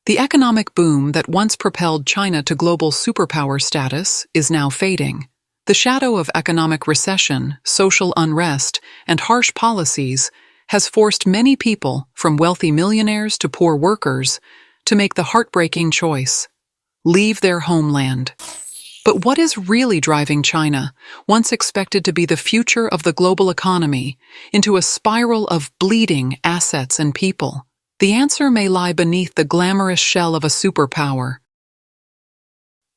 The economic boom that once propelled China to global superpower status is now fading. The shadow of economic recession, social unrest, and harsh policies has forced many people, from wealthy millionaires to poor workers, to make the heartbreaking choice: leave their homeland. But what is really driving China, once expected to be the future of the global economy, into a spiral of bleeding assets and people? The answer may lie beneath the glamorous shell of a superpower.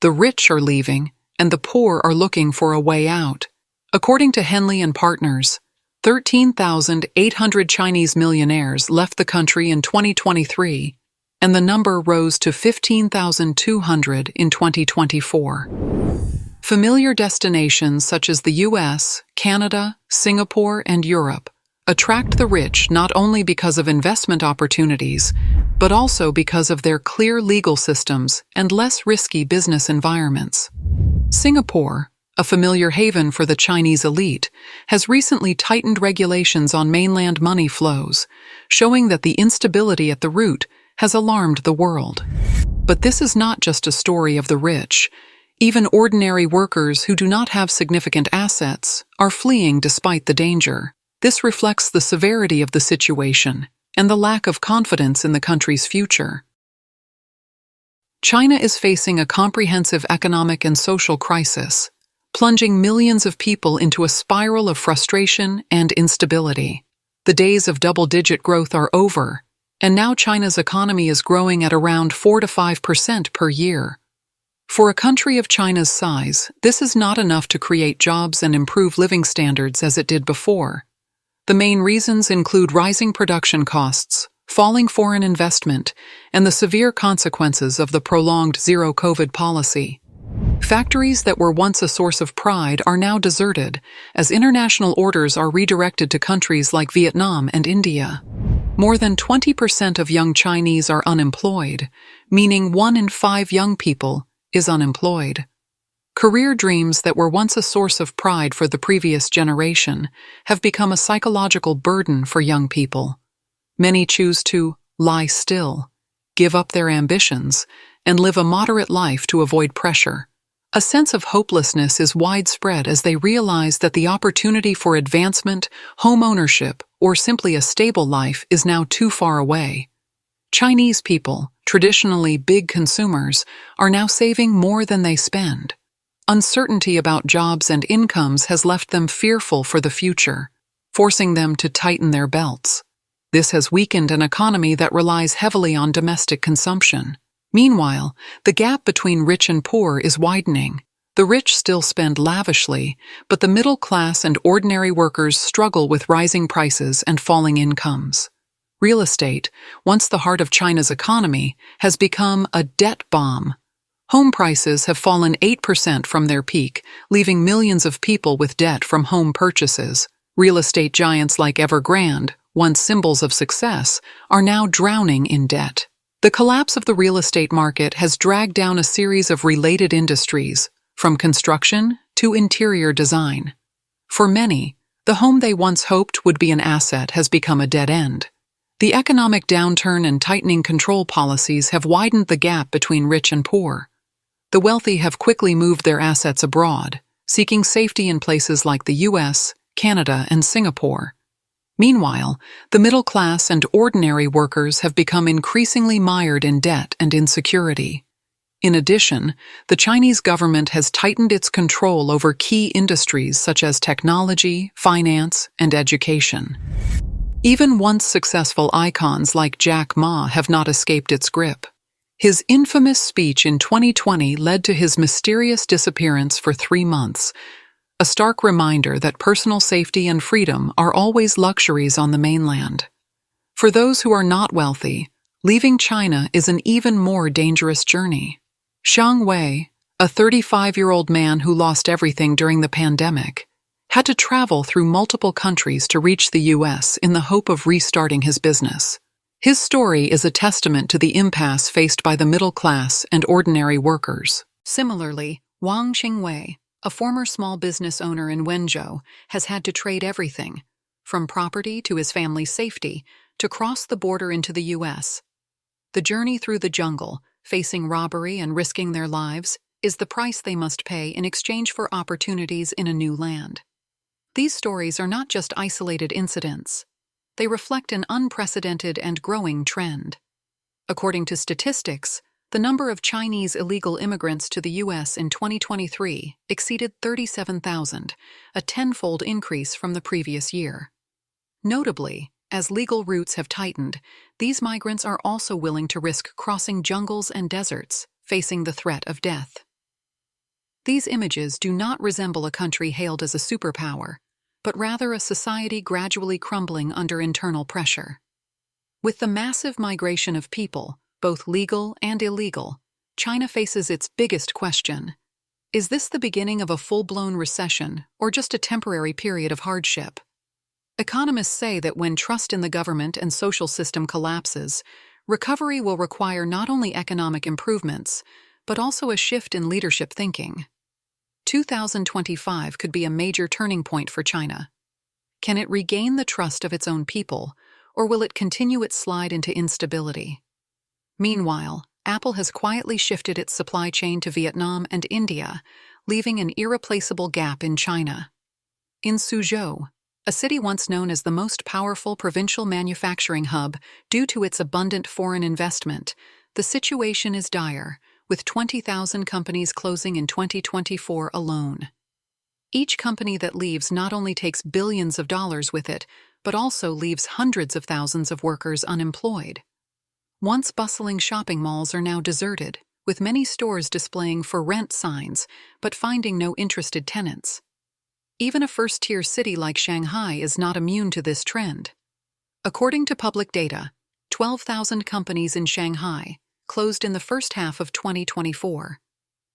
The rich are leaving, and the poor are looking for a way out. According to Henley and Partners, 13,800 Chinese millionaires left the country in 2023, and the number rose to 15,200 in 2024. Familiar destinations such as the US, Canada, Singapore, and Europe attract the rich not only because of investment opportunities, but also because of their clear legal systems and less risky business environments. Singapore, a familiar haven for the Chinese elite, has recently tightened regulations on mainland money flows, showing that the instability at the root has alarmed the world. But this is not just a story of the rich. Even ordinary workers who do not have significant assets are fleeing despite the danger. This reflects the severity of the situation and the lack of confidence in the country's future. China is facing a comprehensive economic and social crisis, plunging millions of people into a spiral of frustration and instability. The days of double-digit growth are over, and now China's economy is growing at around 4 to 5% per year. For a country of China's size, this is not enough to create jobs and improve living standards as it did before. The main reasons include rising production costs, falling foreign investment, and the severe consequences of the prolonged zero-COVID policy. Factories that were once a source of pride are now deserted, as international orders are redirected to countries like Vietnam and India. More than 20% of young Chinese are unemployed, meaning 1 in 5 young people is unemployed. Career dreams that were once a source of pride for the previous generation have become a psychological burden for young people. Many choose to lie still, give up their ambitions, and live a moderate life to avoid pressure. A sense of hopelessness is widespread as they realize that the opportunity for advancement, home ownership, or simply a stable life is now too far away. Chinese people, traditionally big consumers, are now saving more than they spend. Uncertainty about jobs and incomes has left them fearful for the future, forcing them to tighten their belts. This has weakened an economy that relies heavily on domestic consumption. Meanwhile, the gap between rich and poor is widening. The rich still spend lavishly, but the middle class and ordinary workers struggle with rising prices and falling incomes. Real estate, once the heart of China's economy, has become a debt bomb. Home prices have fallen 8% from their peak, leaving millions of people with debt from home purchases. Real estate giants like Evergrande, once symbols of success, are now drowning in debt. The collapse of the real estate market has dragged down a series of related industries, from construction to interior design. For many, the home they once hoped would be an asset has become a dead end. The economic downturn and tightening control policies have widened the gap between rich and poor. The wealthy have quickly moved their assets abroad, seeking safety in places like the US, Canada, and Singapore. Meanwhile, the middle class and ordinary workers have become increasingly mired in debt and insecurity. In addition, the Chinese government has tightened its control over key industries such as technology, finance, and education. Even once successful icons like Jack Ma have not escaped its grip. His infamous speech in 2020 led to his mysterious disappearance for 3 months, a stark reminder that personal safety and freedom are always luxuries on the mainland. For those who are not wealthy, leaving China is an even more dangerous journey. Xiang Wei, a 35-year-old man who lost everything during the pandemic, had to travel through multiple countries to reach the US in the hope of restarting his business. His story is a testament to the impasse faced by the middle class and ordinary workers. Similarly, Wang Qingwei, a former small business owner in Wenzhou, has had to trade everything, from property to his family's safety, to cross the border into the US. The journey through the jungle, facing robbery and risking their lives, is the price they must pay in exchange for opportunities in a new land. These stories are not just isolated incidents. They reflect an unprecedented and growing trend. According to statistics, the number of Chinese illegal immigrants to the U.S. in 2023 exceeded 37,000, a tenfold increase from the previous year. Notably, as legal routes have tightened, these migrants are also willing to risk crossing jungles and deserts, facing the threat of death. These images do not resemble a country hailed as a superpower, but rather a society gradually crumbling under internal pressure. With the massive migration of people, both legal and illegal, China faces its biggest question. Is this the beginning of a full-blown recession or just a temporary period of hardship? Economists say that when trust in the government and social system collapses, recovery will require not only economic improvements, but also a shift in leadership thinking. 2025 could be a major turning point for China. Can it regain the trust of its own people, or will it continue its slide into instability? Meanwhile, Apple has quietly shifted its supply chain to Vietnam and India, leaving an irreplaceable gap in China. In Suzhou, a city once known as the most powerful provincial manufacturing hub due to its abundant foreign investment, the situation is dire, with 20,000 companies closing in 2024 alone. Each company that leaves not only takes billions of dollars with it, but also leaves hundreds of thousands of workers unemployed. Once bustling shopping malls are now deserted, with many stores displaying for rent signs, but finding no interested tenants. Even a first-tier city like Shanghai is not immune to this trend. According to public data, 12,000 companies in Shanghai closed in the first half of 2024.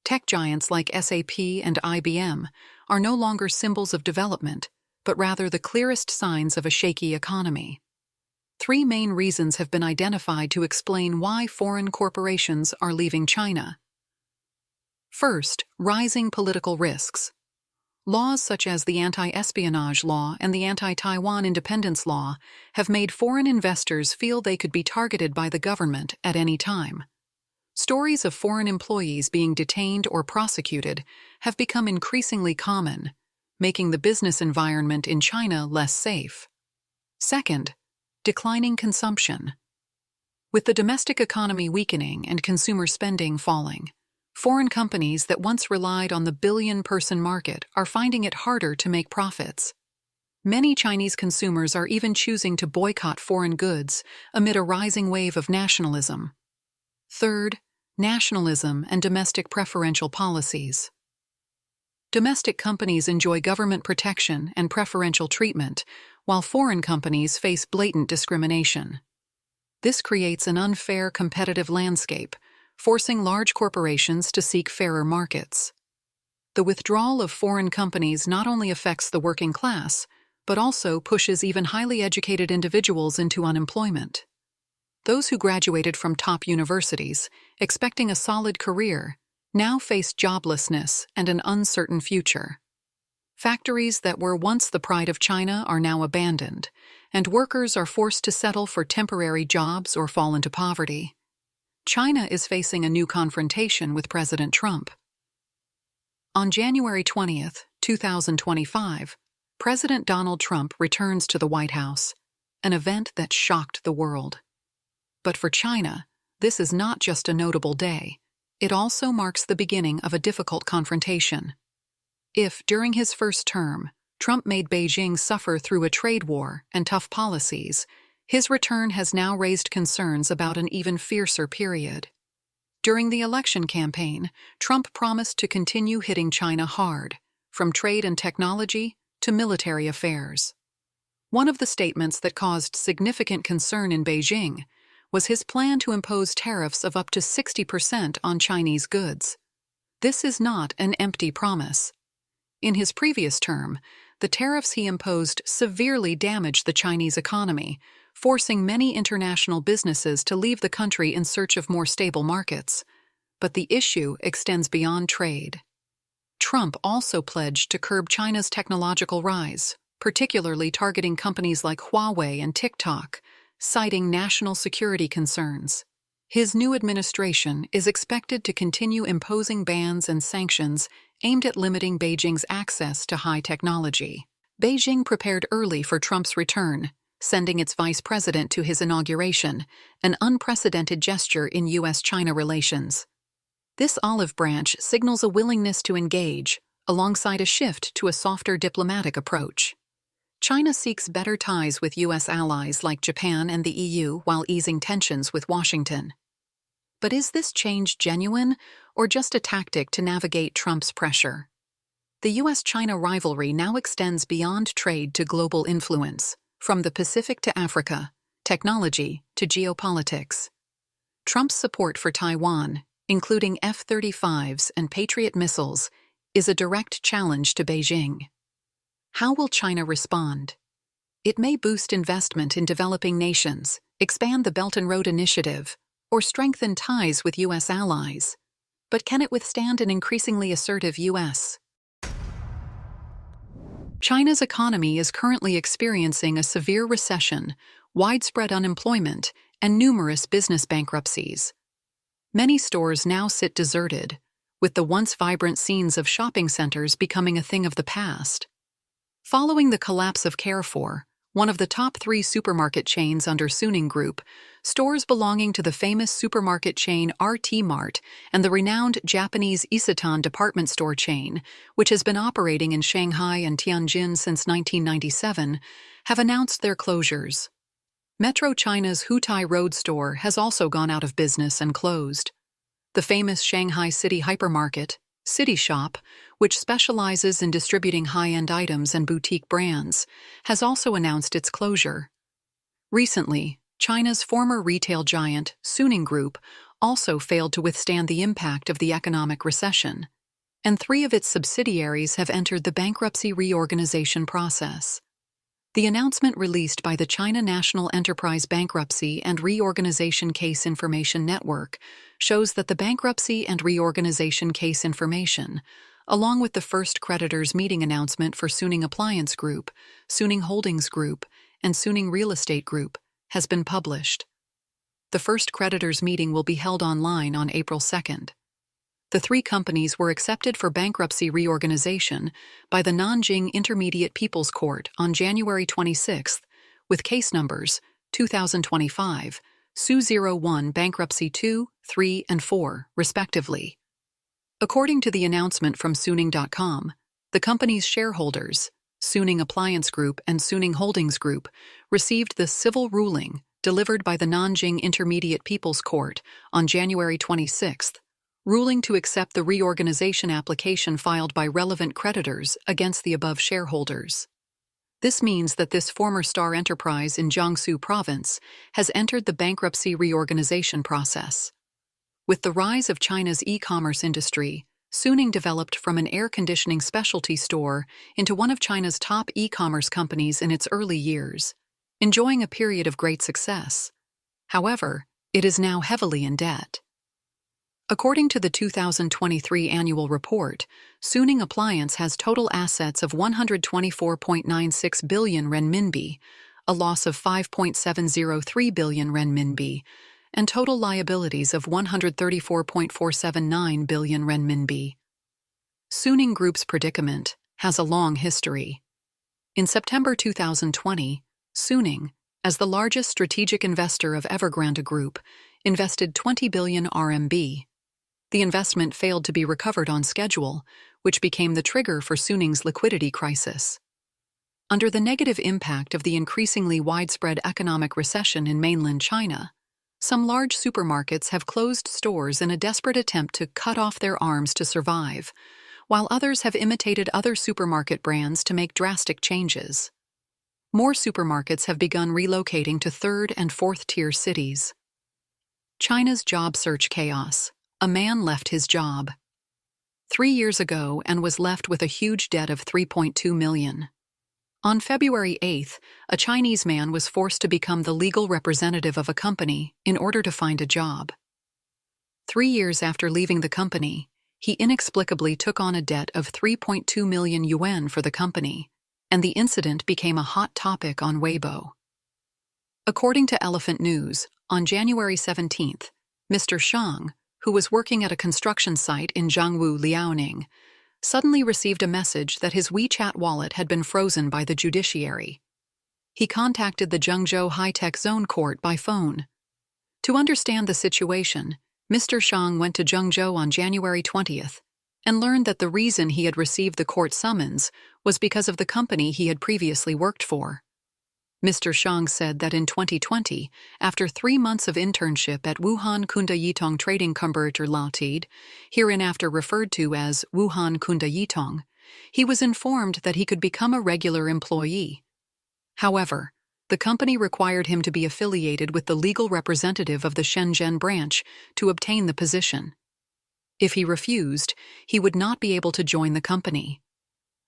Tech giants like SAP and IBM are no longer symbols of development, but rather the clearest signs of a shaky economy. Three main reasons have been identified to explain why foreign corporations are leaving China. First, rising political risks. Laws such as the anti-espionage law and the anti-Taiwan independence law have made foreign investors feel they could be targeted by the government at any time. Stories of foreign employees being detained or prosecuted have become increasingly common, making the business environment in China less safe. Second, declining consumption. With the domestic economy weakening and consumer spending falling, foreign companies that once relied on the billion-person market are finding it harder to make profits. Many Chinese consumers are even choosing to boycott foreign goods amid a rising wave of nationalism. Third, nationalism and domestic preferential policies. Domestic companies enjoy government protection and preferential treatment, while foreign companies face blatant discrimination. This creates an unfair competitive landscape, forcing large corporations to seek fairer markets. The withdrawal of foreign companies not only affects the working class, but also pushes even highly educated individuals into unemployment. Those who graduated from top universities, expecting a solid career, now face joblessness and an uncertain future. Factories that were once the pride of China are now abandoned, and workers are forced to settle for temporary jobs or fall into poverty. China is facing a new confrontation with President Trump. On January 20, 2025, President Donald Trump returns to the White House, an event that shocked the world. But for China, this is not just a notable day. It also marks the beginning of a difficult confrontation. If, during his first term, Trump made Beijing suffer through a trade war and tough policies, his return has now raised concerns about an even fiercer period. During the election campaign, Trump promised to continue hitting China hard, from trade and technology to military affairs. One of the statements that caused significant concern in Beijing was his plan to impose tariffs of up to 60% on Chinese goods. This is not an empty promise. In his previous term, the tariffs he imposed severely damaged the Chinese economy, forcing many international businesses to leave the country in search of more stable markets. But the issue extends beyond trade. Trump also pledged to curb China's technological rise, particularly targeting companies like Huawei and TikTok, citing national security concerns. His new administration is expected to continue imposing bans and sanctions aimed at limiting Beijing's access to high technology. Beijing prepared early for Trump's return, sending its vice president to his inauguration, an unprecedented gesture in U.S.-China relations. This olive branch signals a willingness to engage, alongside a shift to a softer diplomatic approach. China seeks better ties with U.S. allies like Japan and the EU while easing tensions with Washington. But is this change genuine, or just a tactic to navigate Trump's pressure? The U.S.-China rivalry now extends beyond trade to global influence, from the Pacific to Africa, technology to geopolitics. Trump's support for Taiwan, including F-35s and Patriot missiles, is a direct challenge to Beijing. How will China respond? It may boost investment in developing nations, expand the Belt and Road Initiative, or strengthen ties with U.S. allies. But can it withstand an increasingly assertive U.S.? China's economy is currently experiencing a severe recession, widespread unemployment, and numerous business bankruptcies. Many stores now sit deserted, with the once vibrant scenes of shopping centers becoming a thing of the past. Following the collapse of Carrefour, one of the top 3 supermarket chains under Suning Group, stores belonging to the famous supermarket chain RT Mart and the renowned Japanese Xi'an department store chain, which has been operating in Shanghai and Tianjin since 1997, have announced their closures. Metro China's Hutai Road store has also gone out of business and closed. The famous Shanghai City hypermarket, City Shop, which specializes in distributing high-end items and boutique brands, has also announced its closure. Recently, China's former retail giant, Suning Group, also failed to withstand the impact of the economic recession, and 3 of its subsidiaries have entered the bankruptcy reorganization process. The announcement released by the China National Enterprise Bankruptcy and Reorganization Case Information Network shows that the bankruptcy and reorganization case information, along with the first creditors meeting announcement for Suning Appliance Group, Suning Holdings Group, and Suning Real Estate Group, has been published. The first creditors meeting will be held online on April 2nd. The 3 companies were accepted for bankruptcy reorganization by the Nanjing Intermediate People's Court on January 26, with case numbers 2025, SU01 Bankruptcy 2, 3, and 4, respectively. According to the announcement from Suning.com, the company's shareholders, Suning Appliance Group and Suning Holdings Group, received the civil ruling delivered by the Nanjing Intermediate People's Court on January 26, ruling to accept the reorganization application filed by relevant creditors against the above shareholders. This means that this former star enterprise in Jiangsu province has entered the bankruptcy reorganization process. With the rise of China's e-commerce industry, Suning developed from an air conditioning specialty store into one of China's top e-commerce companies in its early years, enjoying a period of great success. However, it is now heavily in debt. According to the 2023 annual report, Suning Appliance has total assets of 124.96 billion renminbi, a loss of 5.703 billion renminbi, and total liabilities of 134.479 billion renminbi. Suning Group's predicament has a long history. In September 2020, Suning, as the largest strategic investor of Evergrande Group, invested 20 billion RMB. The investment failed to be recovered on schedule, which became the trigger for Suning's liquidity crisis. Under the negative impact of the increasingly widespread economic recession in mainland China, some large supermarkets have closed stores in a desperate attempt to cut off their arms to survive, while others have imitated other supermarket brands to make drastic changes. More supermarkets have begun relocating to 3rd and 4th-tier cities. China's job search chaos. A man left his job 3 years ago and was left with a huge debt of 3.2 million. On February 8th, a Chinese man was forced to become the legal representative of a company in order to find a job. 3 years after leaving the company, he inexplicably took on a debt of 3.2 million yuan for the company, and the incident became a hot topic on Weibo. According to Elephant News, on January 17th, Mr. Xi'an, who was working at a construction site in Zhangwu, Liaoning, suddenly received a message that his WeChat wallet had been frozen by the judiciary. He contacted the Zhengzhou High-Tech Zone Court by phone. To understand the situation, Mr. Xi'an went to Zhengzhou on January 20th and learned that the reason he had received the court summons was because of the company he had previously worked for. Mr. Xi'an said that in 2020, after 3 months of internship at Wuhan Kunda Trading Converter Limited, hereinafter referred to as Wuhan Kunda, he was informed that he could become a regular employee. However, the company required him to be affiliated with the legal representative of the Shenzhen branch to obtain the position. If he refused, he would not be able to join the company.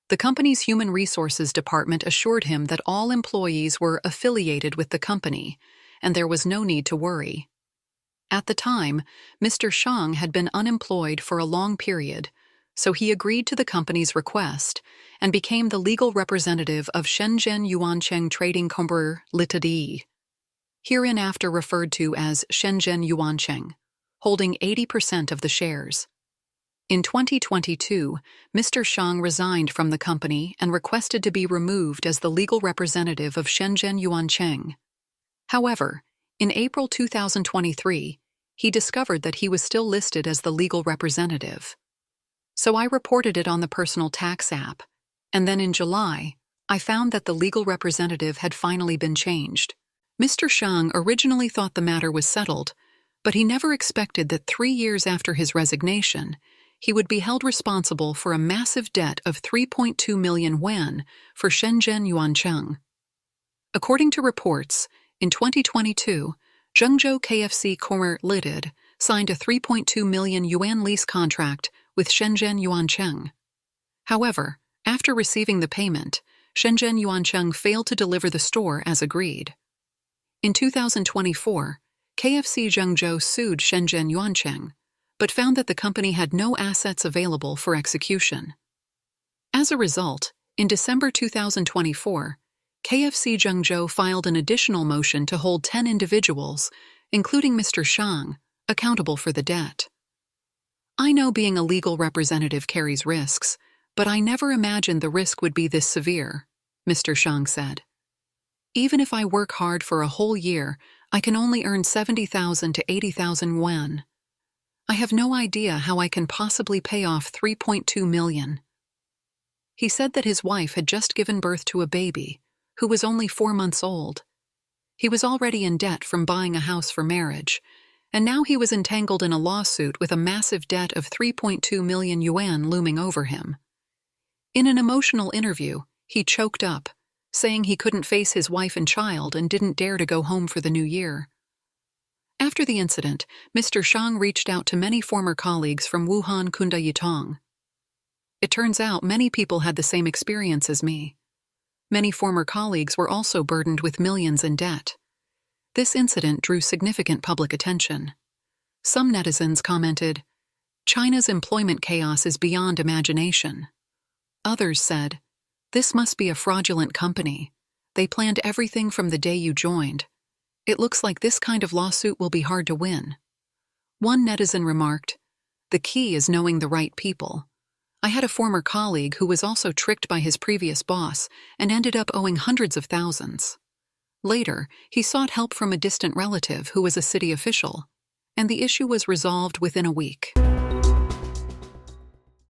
The company's Human Resources Department assured him that all employees were affiliated with the company, and there was no need to worry. At the time, Mr. Xi'an had been unemployed for a long period, so he agreed to the company's request and became the legal representative of Shenzhen Yuancheng Trading Converter Limited, hereinafter referred to as Shenzhen Yuancheng, holding 80% of the shares. In 2022, Mr. Xi'an resigned from the company and requested to be removed as the legal representative of Shenzhen Yuancheng. However, in April 2023, he discovered that he was still listed as the legal representative. So I reported it on the personal tax app, and then in July, I found that the legal representative had finally been changed. Mr. Xi'an originally thought the matter was settled, but he never expected that 3 years after his resignation, he would be held responsible for a massive debt of 3.2 million yuan for Shenzhen Yuancheng. According to reports, in 2022, Zhengzhou KFC Corner Limited signed a 3.2 million yuan lease contract with Shenzhen Yuancheng. However, after receiving the payment, Shenzhen Yuancheng failed to deliver the store as agreed. In 2024, KFC Zhengzhou sued Shenzhen Yuancheng, but found that the company had no assets available for execution. As a result, in December 2024, KFC Zhengzhou filed an additional motion to hold 10 individuals, including Mr. Xi'an, accountable for the debt. I know being a legal representative carries risks, but I never imagined the risk would be this severe, Mr. Xi'an said. Even if I work hard for a whole year, I can only earn 70,000 to 80,000 yuan. I have no idea how I can possibly pay off 3.2 million. He said that his wife had just given birth to a baby, who was only 4 months old. He was already in debt from buying a house for marriage, and now he was entangled in a lawsuit with a massive debt of 3.2 million yuan looming over him. In an emotional interview, he choked up, saying he couldn't face his wife and child and didn't dare to go home for the new year. After the incident, Mr. Xi'an reached out to many former colleagues from Wuhan Kunda. It turns out many people had the same experience as me. Many former colleagues were also burdened with millions in debt. This incident drew significant public attention. Some netizens commented, "China's employment chaos is beyond imagination." Others said, "This must be a fraudulent company. They planned everything from the day you joined. It looks like this kind of lawsuit will be hard to win." One netizen remarked, "The key is knowing the right people. I had a former colleague who was also tricked by his previous boss and ended up owing hundreds of thousands. Later, he sought help from a distant relative who was a city official, and the issue was resolved within a week."